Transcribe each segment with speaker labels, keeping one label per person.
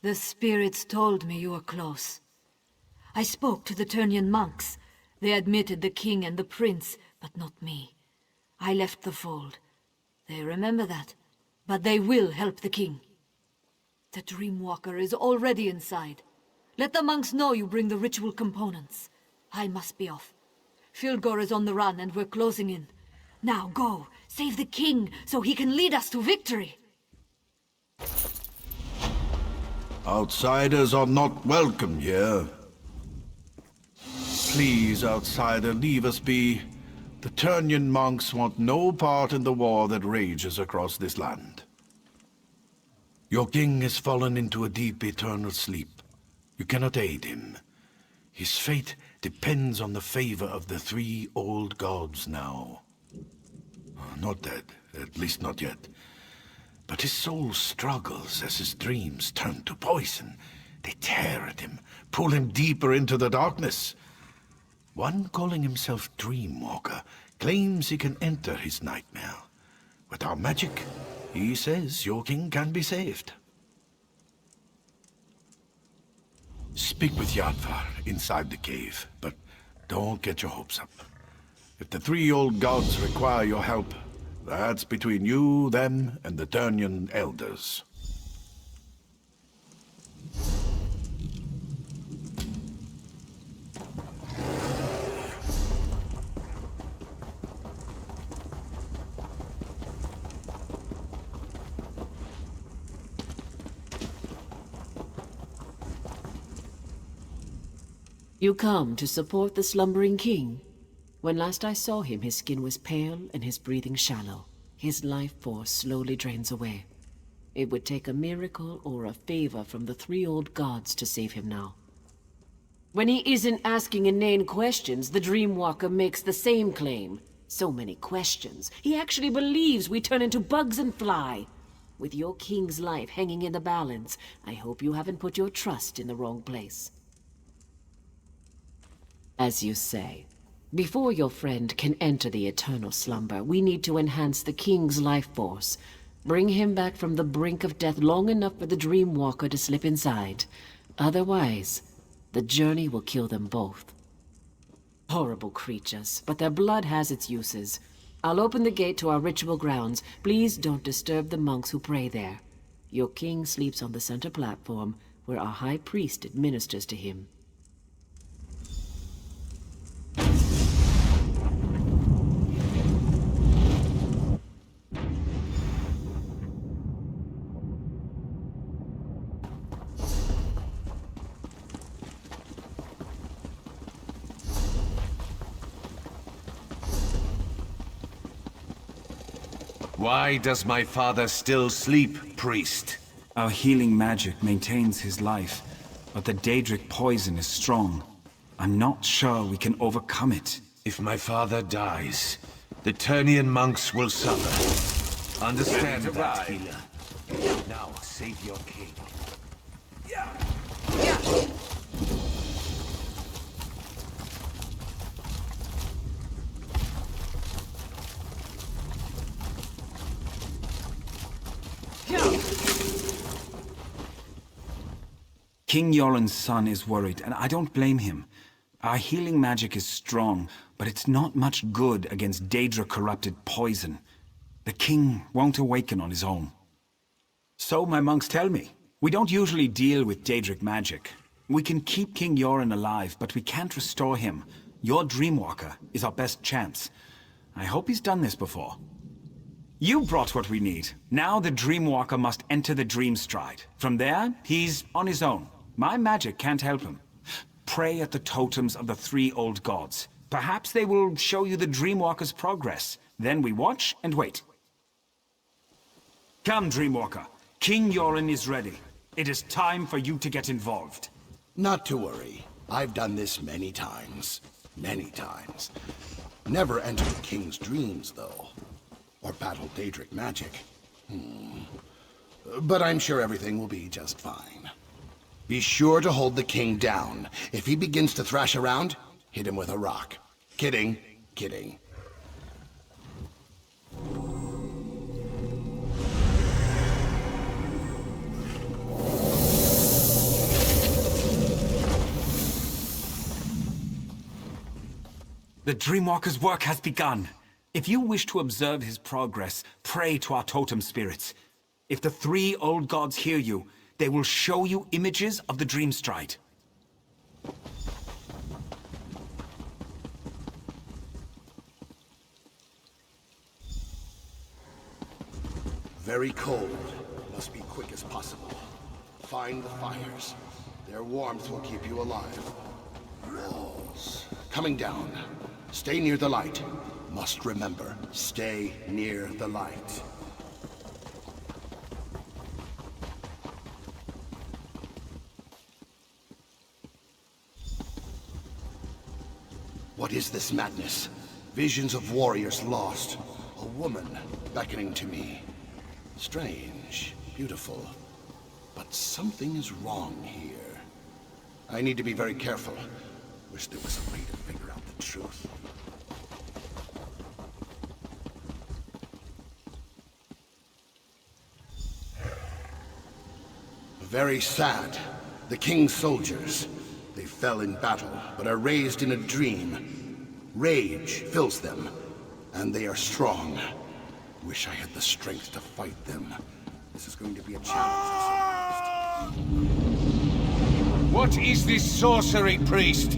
Speaker 1: The spirits told me you were close. I spoke to the Turnian monks. They admitted the king and the prince, but not me. I left the fold. They remember that, but they will help the king. The Dreamwalker is already inside. Let the monks know you bring the ritual components. I must be off. Filgor is on the run and we're closing in. Now go, save the king so he can lead us to victory.
Speaker 2: Outsiders are not welcome here. Please, outsider, leave us be. The Turnian monks want no part in the war that rages across this land. Your king has fallen into a deep eternal sleep. You cannot aid him. His fate depends on the favor of the three old gods now. Not dead, at least not yet. But his soul struggles as his dreams turn to poison. They tear at him, pull him deeper into the darkness. One calling himself Dreamwalker claims he can enter his nightmare. With our magic, he says your king can be saved. Speak with Yadvar inside the cave, but don't get your hopes up. If the three old gods require your help, that's between you, them, and the Turnian elders.
Speaker 3: You come to support the slumbering king? When last I saw him, his skin was pale and his breathing shallow. His life force slowly drains away. It would take a miracle or a favor from the three old gods to save him now. When he isn't asking inane questions, the Dreamwalker makes the same claim. So many questions. He actually believes we turn into bugs and fly. With your king's life hanging in the balance, I hope you haven't put your trust in the wrong place. As you say, before your friend can enter the eternal slumber, we need to enhance the king's life force. Bring him back from the brink of death long enough for the Dreamwalker to slip inside. Otherwise, the journey will kill them both. Horrible creatures, but their blood has its uses. I'll open the gate to our ritual grounds. Please don't disturb the monks who pray there. Your king sleeps on the center platform, where our high priest administers to him.
Speaker 4: Why does my father still sleep, priest?
Speaker 5: Our healing magic maintains his life, but the Daedric poison is strong. I'm not sure we can overcome it.
Speaker 4: If my father dies, the Turnian monks will suffer. Understand that, healer. Now save your king.
Speaker 5: King Yoren's son is worried, and I don't blame him. Our healing magic is strong, but it's not much good against Daedra-corrupted poison. The king won't awaken on his own. So my monks tell me. We don't usually deal with Daedric magic. We can keep King Yoren alive, but we can't restore him. Your Dreamwalker is our best chance. I hope he's done this before. You brought what we need. Now the Dreamwalker must enter the Dream Stride. From there, he's on his own. My magic can't help him. Pray at the totems of the three old gods. Perhaps they will show you the Dreamwalker's progress. Then we watch and wait. Come, Dreamwalker. King Yoren is ready. It is time for you to get involved.
Speaker 6: Not to worry. I've done this many times. Many times. Never entered the king's dreams, though. Or battled Daedric magic. But I'm sure everything will be just fine. Be sure to hold the king down. If he begins to thrash around, hit him with a rock. Kidding, kidding.
Speaker 5: The Dreamwalker's work has begun. If you wish to observe his progress, pray to our totem spirits. If the three old gods hear you, they will show you images of the Dreamstride.
Speaker 6: Very cold. Must be quick as possible. Find the fires. Their warmth will keep you alive. Walls. Coming down. Stay near the light. Must remember, stay near the light. What is this madness? Visions of warriors lost. A woman beckoning to me. Strange, beautiful, but something is wrong here. I need to be very careful. Wish there was a way to figure out the truth. Very sad. The king's soldiers. They fell in battle, but are raised in a dream. Rage fills them, and they are strong. Wish I had the strength to fight them. This is going to be a challenge, to say the least.
Speaker 4: What is this sorcery, priest?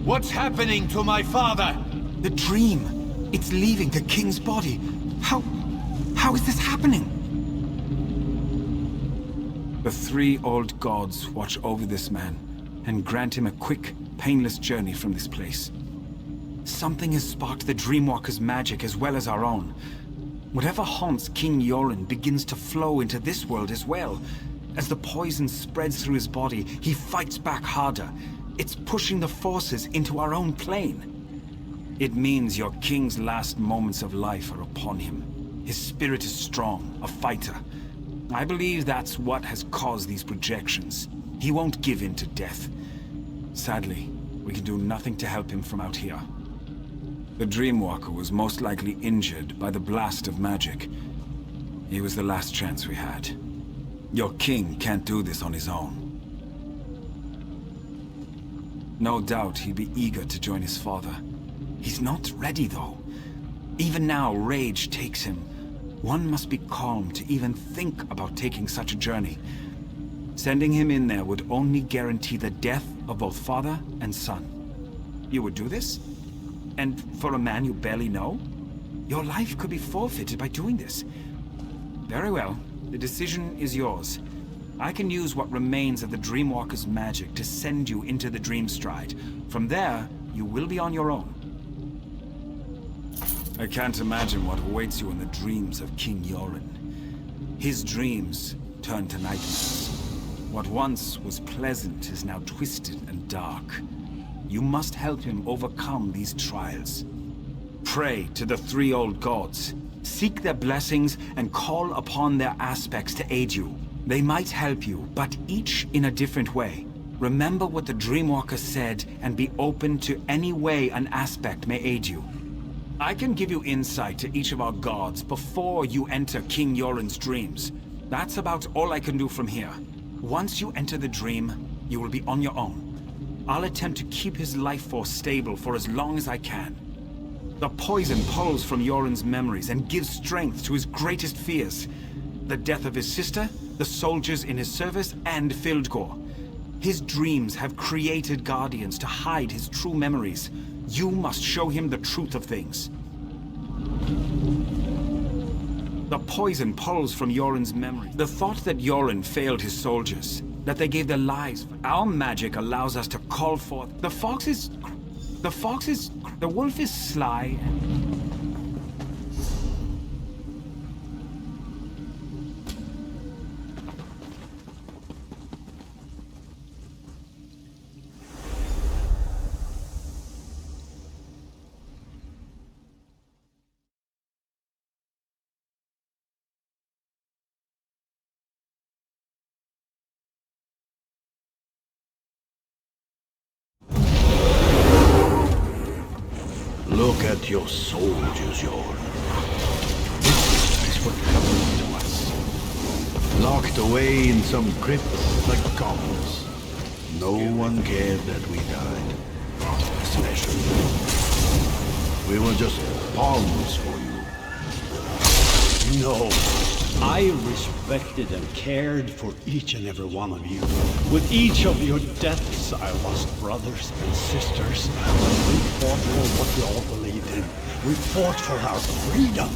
Speaker 4: What's happening to my father?
Speaker 5: The dream! It's leaving the king's body. How is this happening? The three old gods watch over this man and grant him a quick, painless journey from this place. Something has sparked the Dreamwalker's magic as well as our own. Whatever haunts King Yoren begins to flow into this world as well. As the poison spreads through his body, he fights back harder. It's pushing the forces into our own plane. It means your king's last moments of life are upon him. His spirit is strong, a fighter. I believe that's what has caused these projections. He won't give in to death. Sadly, we can do nothing to help him from out here. The Dreamwalker was most likely injured by the blast of magic. He was the last chance we had. Your king can't do this on his own. No doubt he'd be eager to join his father. He's not ready, though. Even now, rage takes him. One must be calm to even think about taking such a journey. Sending him in there would only guarantee the death of both father and son. You would do this? And for a man you barely know? Your life could be forfeited by doing this. Very well. The decision is yours. I can use what remains of the Dreamwalker's magic to send you into the Dreamstride. From there, you will be on your own. I can't imagine what awaits you in the dreams of King Yoren. His dreams turn to nightmares. What once was pleasant is now twisted and dark. You must help him overcome these trials. Pray to the three old gods. Seek their blessings and call upon their aspects to aid you. They might help you, but each in a different way. Remember what the Dreamwalker said and be open to any way an aspect may aid you. I can give you insight to each of our gods before you enter King Yoren's dreams. That's about all I can do from here. Once you enter the dream, you will be on your own. I'll attempt to keep his life force stable for as long as I can. The poison pulls from Yoren's memories and gives strength to his greatest fears. The death of his sister, the soldiers in his service, and Fildgor. His dreams have created guardians to hide his true memories. You must show him the truth of things. The poison pulls from Yoren's memory. The thought that Yoren failed his soldiers, that they gave their lives. Our magic allows us to call forth. The wolf is sly.
Speaker 2: Look at your soldiers, Yoren. This is what happened to us. Locked away in some crypt like goblins. No one cared that we died. Especially We were just pawns for you.
Speaker 7: No. I respected and cared for each and every one of you. With each of your deaths, I lost brothers and sisters. We fought for what we all believed in. We fought for our freedom.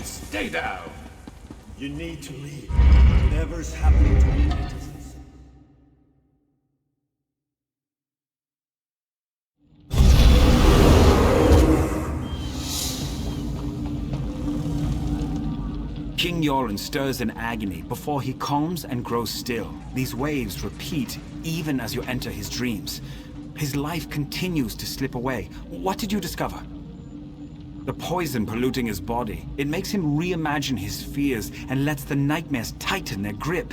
Speaker 8: Stay down!
Speaker 7: You need to leave. Whatever's happening to me, it is.
Speaker 5: King Yoren stirs in agony before he calms and grows still. These waves repeat even as you enter his dreams. His life continues to slip away. What did you discover? The poison polluting his body. It makes him reimagine his fears and lets the nightmares tighten their grip.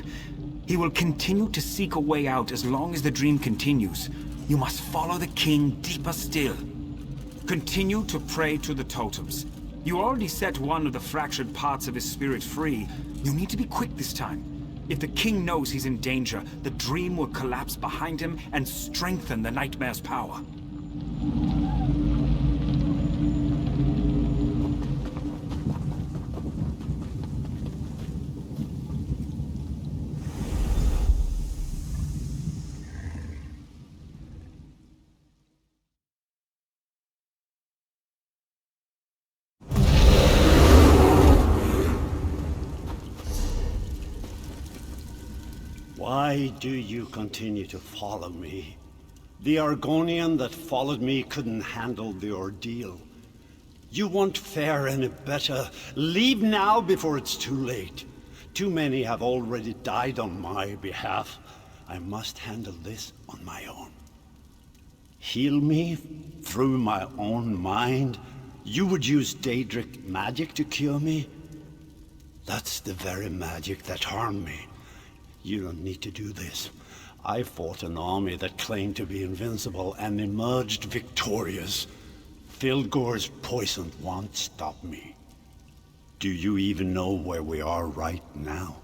Speaker 5: He will continue to seek a way out as long as the dream continues. You must follow the king deeper still. Continue to pray to the totems. You already set one of the fractured parts of his spirit free. You need to be quick this time. If the king knows he's in danger, the dream will collapse behind him and strengthen the nightmare's power.
Speaker 7: Why do you continue to follow me? The Argonian that followed me couldn't handle the ordeal. You won't fare any better. Leave now before it's too late. Too many have already died on my behalf. I must handle this on my own. Heal me through my own mind? You would use Daedric magic to cure me? That's the very magic that harmed me. You don't need to do this. I fought an army that claimed to be invincible and emerged victorious. Filgor's poison won't stop me. Do you even know where we are right now?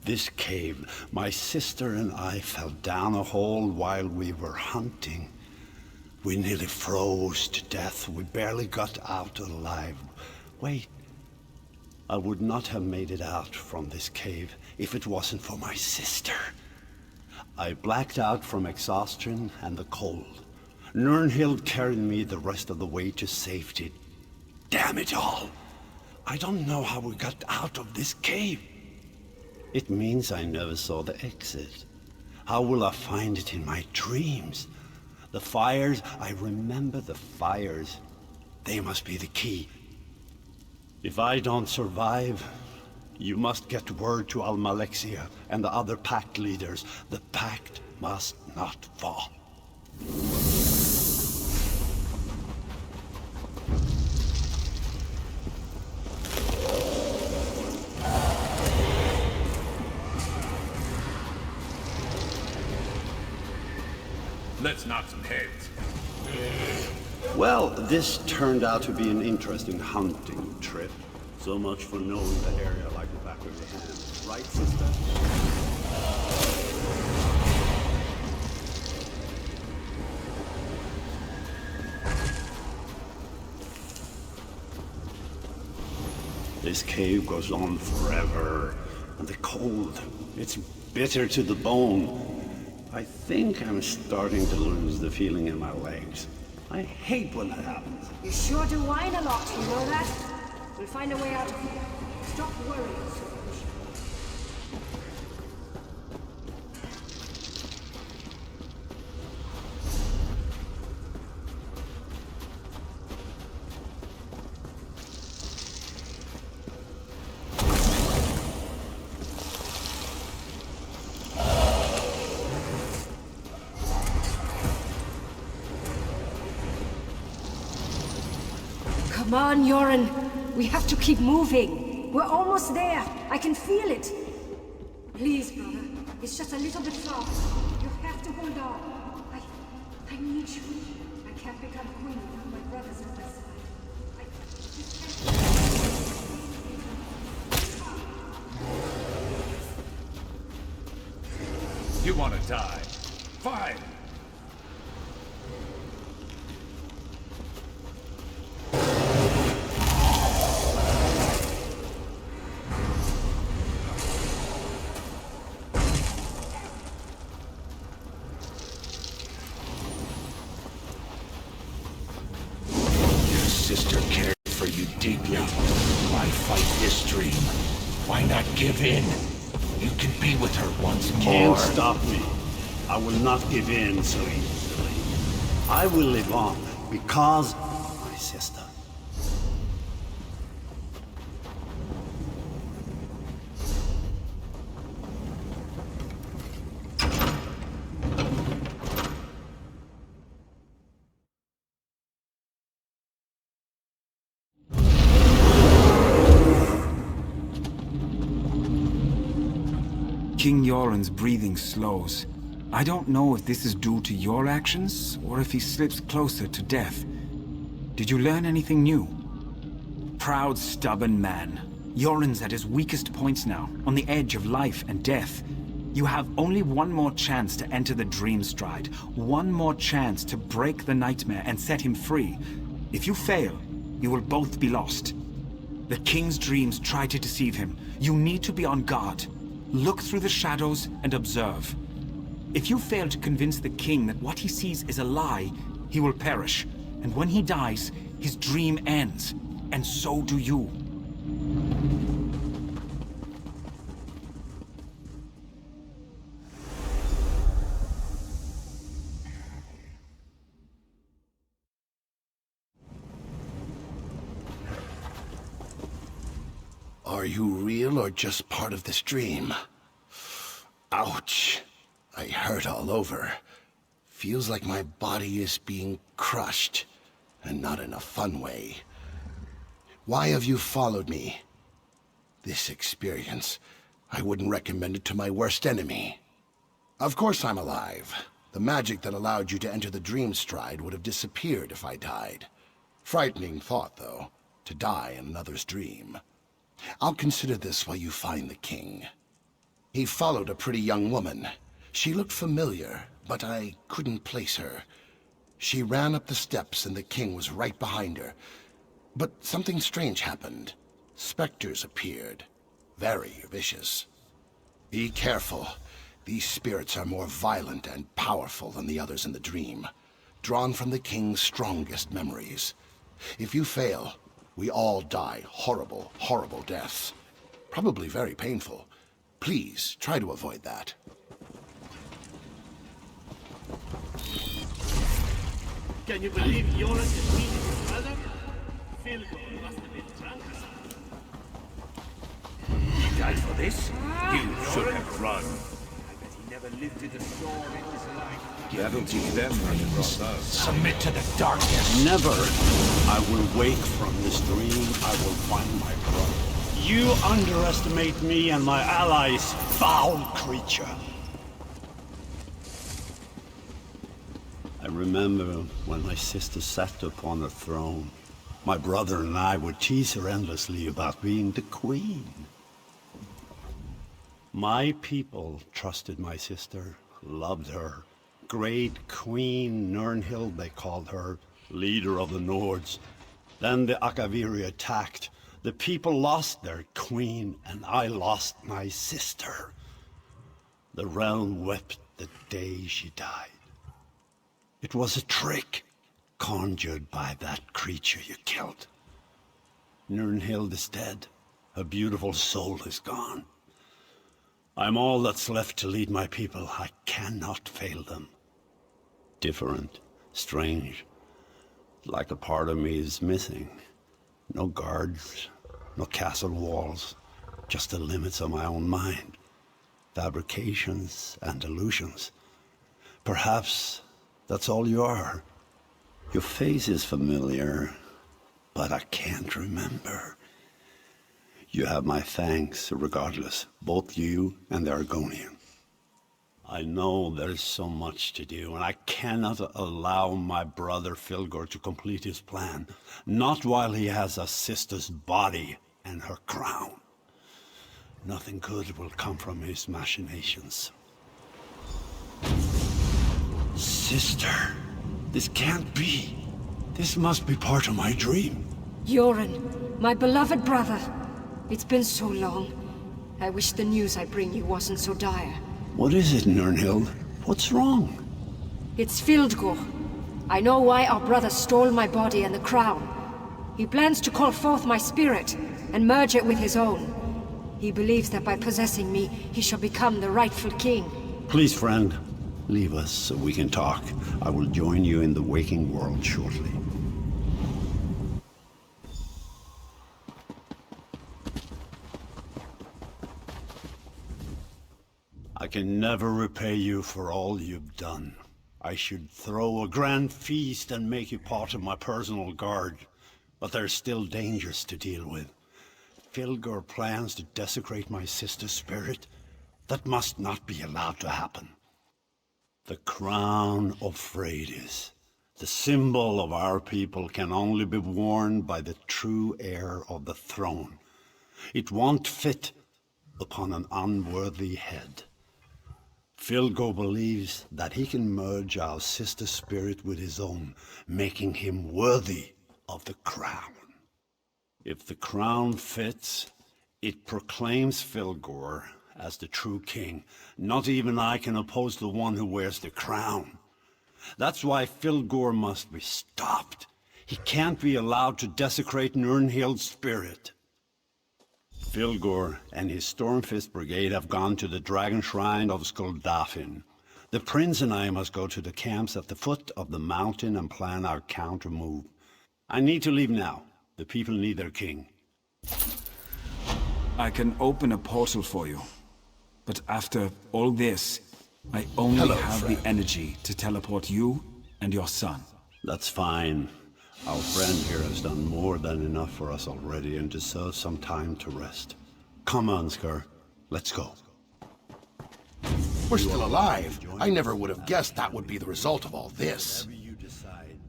Speaker 7: This cave, my sister and I fell down a hole while we were hunting. We nearly froze to death. We barely got out alive. Wait. I would not have made it out from this cave if it wasn't for my sister. I blacked out from exhaustion and the cold. Nirnhild carried me the rest of the way to safety. Damn it all! I don't know how we got out of this cave. It means I never saw the exit. How will I find it in my dreams? The fires, I remember the fires. They must be the key. If I don't survive, you must get word to Almalexia and the other pact leaders. The pact must not fall.
Speaker 8: Let's knock some heads.
Speaker 7: Well, this turned out to be an interesting hunting trip. So much for knowing the area like the back of your hand. Right, sister? This cave goes on forever. And the cold, it's bitter to the bone. I think I'm starting to lose the feeling in my legs. I hate when that happens.
Speaker 9: You sure do whine a lot, you know that? We'll find a way out of here. Stop worrying so much. Come on, Yoren. We have to keep moving. We're almost there. I can feel it. Please, brother. It's just a little bit far. You have to hold on. I need you. I can't become queen without my brothers at my side.
Speaker 8: You want to die? Fine.
Speaker 2: Sister cared for you deeply. Why fight this dream? Why not give in? You can be with her once more.
Speaker 7: Can't stop me. I will not give in so easily. I will live on because of my sister.
Speaker 5: King Yoren's breathing slows. I don't know if this is due to your actions, or if he slips closer to death. Did you learn anything new? Proud, stubborn man. Yoren's at his weakest points now, on the edge of life and death. You have only one more chance to enter the Dream Stride. One more chance to break the nightmare and set him free. If you fail, you will both be lost. The King's dreams try to deceive him. You need to be on guard. Look through the shadows and observe. If you fail to convince the king that what he sees is a lie, he will perish. And when he dies, his dream ends. And so do you.
Speaker 6: Are you real or just part of this dream? Ouch. I hurt all over. Feels like my body is being crushed, and not in a fun way. Why have you followed me? This experience, I wouldn't recommend it to my worst enemy. Of course I'm alive. The magic that allowed you to enter the Dream Stride would have disappeared if I died. Frightening thought, though, to die in another's dream. I'll consider this while you find the king. He followed a pretty young woman. She looked familiar, but I couldn't place her. She ran up the steps and the king was right behind her. But something strange happened. Specters appeared. Very vicious. Be careful. These spirits are more violent and powerful than the others in the dream. Drawn from the king's strongest memories. If you fail, we all die horrible, horrible deaths. Probably very painful. Please, try to avoid that.
Speaker 10: Can you believe Yoren defeated his brother? Philgor must have been drunk or something.
Speaker 8: He died for this? You should have run. I bet he never lifted a sword in his life.
Speaker 4: You haven't teach them running across us.
Speaker 2: Submit to the darkness.
Speaker 7: Never. I will wake from this dream. I will find my brother. You underestimate me and my allies, foul creature. I remember when my sister sat upon her throne. My brother and I would tease her endlessly about being the queen. My people trusted my sister, loved her. Great Queen Nirnhild, they called her, leader of the Nords. Then the Akaviri attacked. The people lost their queen, and I lost my sister. The realm wept the day she died. It was a trick. conjured by that creature you killed. Nirnhild is dead. Her beautiful soul is gone. I'm all that's left to lead my people. I cannot fail them. Different, strange, like a part of me is missing. No guards, no castle walls, just the limits of my own mind. Fabrications and illusions. Perhaps that's all you are. Your face is familiar, but I can't remember. You have my thanks regardless, both you and the Argonian. I know there's so much to do, and I cannot allow my brother Filgor to complete his plan. Not while he has a sister's body and her crown. Nothing good will come from his machinations. Sister, this can't be. This must be part of my dream.
Speaker 9: Yoren, my beloved brother. It's been so long. I wish the news I bring you wasn't so dire.
Speaker 7: What is it, Nirnhild? What's wrong?
Speaker 9: It's Fildgor. I know why our brother stole my body and the crown. He plans to call forth my spirit and merge it with his own. He believes that by possessing me, he shall become the rightful king.
Speaker 7: Please, friend, leave us so we can talk. I will join you in the waking world shortly. I can never repay you for all you've done. I should throw a grand feast and make you part of my personal guard. But there's still dangers to deal with. Filgor plans to desecrate my sister's spirit. That must not be allowed to happen. The crown of Freydis, the symbol of our people, can only be worn by the true heir of the throne. It won't fit upon an unworthy head. Filgor believes that he can merge our sister's spirit with his own, making him worthy of the crown. If the crown fits, it proclaims Filgor as the true king. Not even I can oppose the one who wears the crown. That's why Filgor must be stopped. He can't be allowed to desecrate Nirnhild's spirit. Filgor and his Stormfist Brigade have gone to the Dragon Shrine of Skuldafn. The prince and I must go to the camps at the foot of the mountain and plan our counter move. I need to leave now. The people need their king.
Speaker 5: I can open a portal for you. But after all this, I only have
Speaker 6: friend.
Speaker 5: the energy to teleport you and your son.
Speaker 7: That's fine. Our friend here has done more than enough for us already and deserves some time to rest. Come on, Skir. Let's go.
Speaker 6: We're still alive. I never would have guessed that would be the result of all this.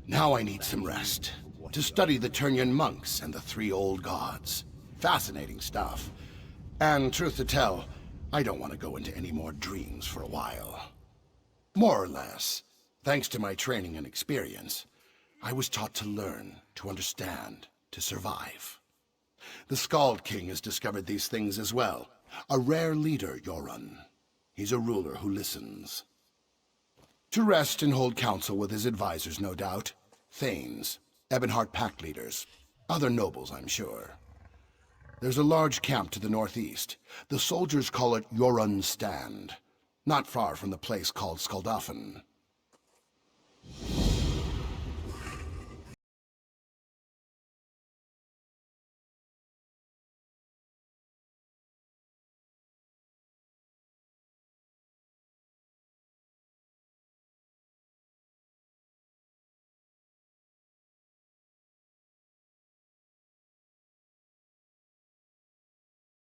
Speaker 6: Now I need some rest. To study the Turnian monks and the three old gods. Fascinating stuff. And truth to tell, I don't want to go into any more dreams for a while. More or less, thanks to my training and experience, I was taught to learn, to understand, to survive. The Skald King has discovered these things as well. A rare leader, Yoren. He's a ruler who listens. To rest and hold council with his advisors, no doubt. Thanes, Ebonheart pact leaders, other nobles, I'm sure. There's a large camp to the northeast. The soldiers call it Yoren's Stand, not far from the place called Skuldafn.